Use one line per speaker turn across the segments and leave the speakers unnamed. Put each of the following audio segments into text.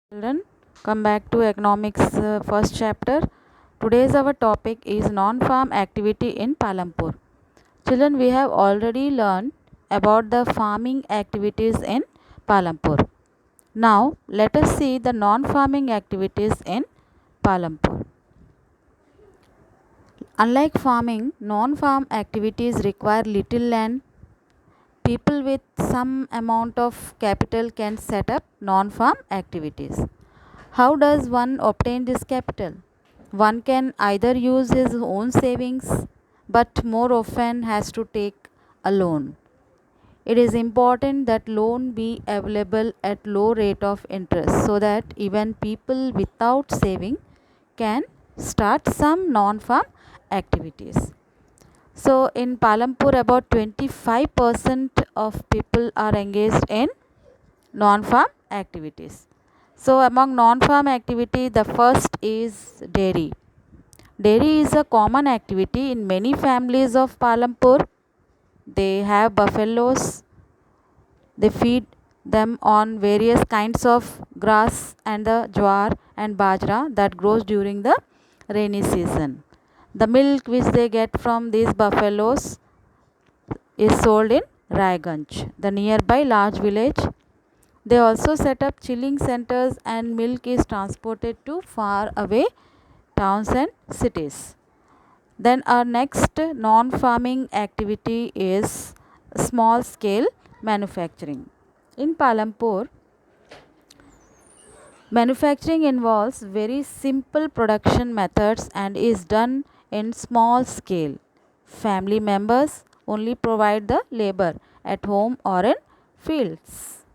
Children, come back to economics first chapter. Today's our topic is non-farm activity in Palampur. Children, we have already learned about the farming activities in Palampur. Now, let us see the non-farming activities in Palampur. Unlike farming, non-farm activities require little land. People with some amount of capital can set up non-farm activities. How does one obtain this capital? One can either use his own savings, but more often has to take a loan. It is important that loan be available at low rate of interest so that even people without saving can start some non-farm activities. So in Palampur, about 25% of people are engaged in non-farm activities. So among non-farm activity, the first is dairy. Dairy is a common activity in many families of Palampur. They have buffaloes. They feed them on various kinds of grass and the jowar and bajra that grows during the rainy season. The milk which they get from these buffaloes is sold in Raiganj, the nearby large village. They also set up chilling centers and milk is transported to far away towns and cities. Then our next non-farming activity is small scale manufacturing. In Palampur, manufacturing involves very simple production methods and is done in small scale. Family members only provide the labor at home or in fields.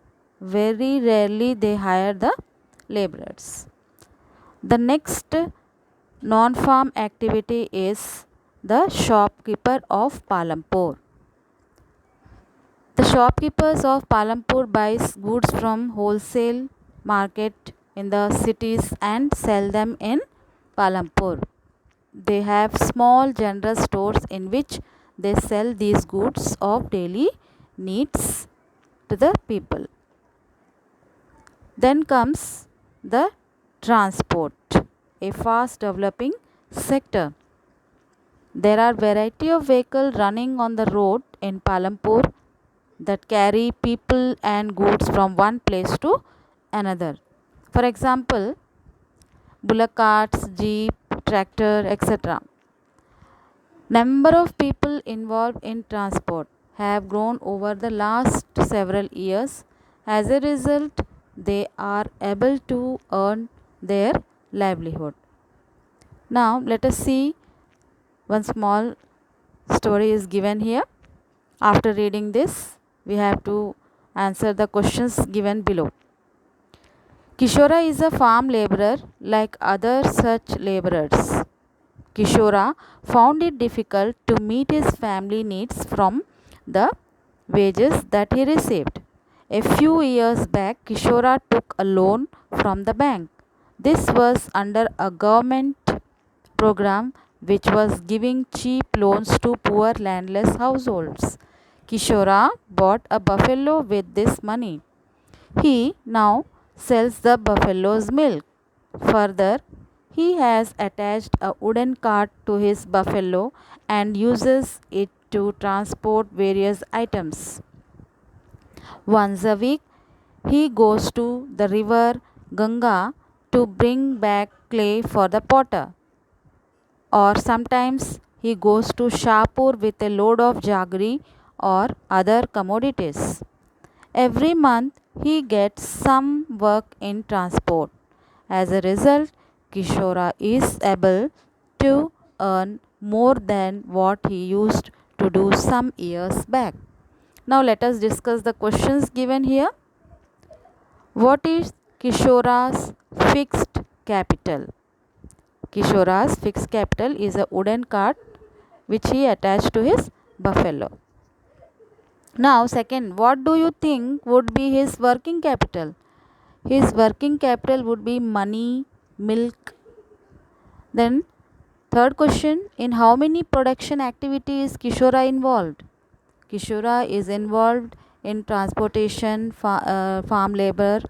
Very rarely they hire the laborers. The next non-farm activity is the shopkeeper of Palampur. The shopkeepers of Palampur buys goods from wholesale market in the cities and sell them in Palampur. They have small general stores in which they sell these goods of daily needs to the people. Then comes the transport, a fast developing sector. There are variety of vehicles running on the road in Palampur that carry people and goods from one place to another. For example, bullock carts, jeep, tractor, etc. Number of people involved in transport have grown over the last several years. As a result, they are able to earn their livelihood. Now, let us see one small story is given here. After reading this, we have to answer the questions given below. Kishora is a farm laborer like other such laborers. Kishora found it difficult to meet his family needs from the wages that he received. A few years back, Kishora took a loan from the bank. This was under a government program which was giving cheap loans to poor landless households. Kishora bought a buffalo with this money. He now sells the buffalo's milk. Further, he has attached a wooden cart to his buffalo and uses it to transport various items. Once a week, he goes to the river Ganga to bring back clay for the potter. Or sometimes he goes to Shapur with a load of jaggery or other commodities. Every month he gets some work in transport. As a result, Kishora is able to earn more than what he used to do some years back. Now let us discuss the questions given here. What is Kishora's fixed capital? Kishora's fixed capital is a wooden cart which he attached to his buffalo. Now, second, what do you think would be his working capital? His working capital would be money, milk. Then, third question, in how many production activities Kishora involved? Kishora is involved in transportation, farm labor.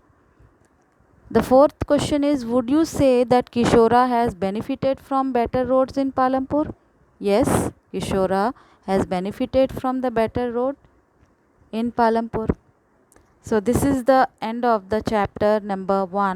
The fourth question is, would you say that Kishora has benefited from better roads in Palampur? Yes, Kishora has benefited from the better road in Palampur. So this is the end of the chapter number 1.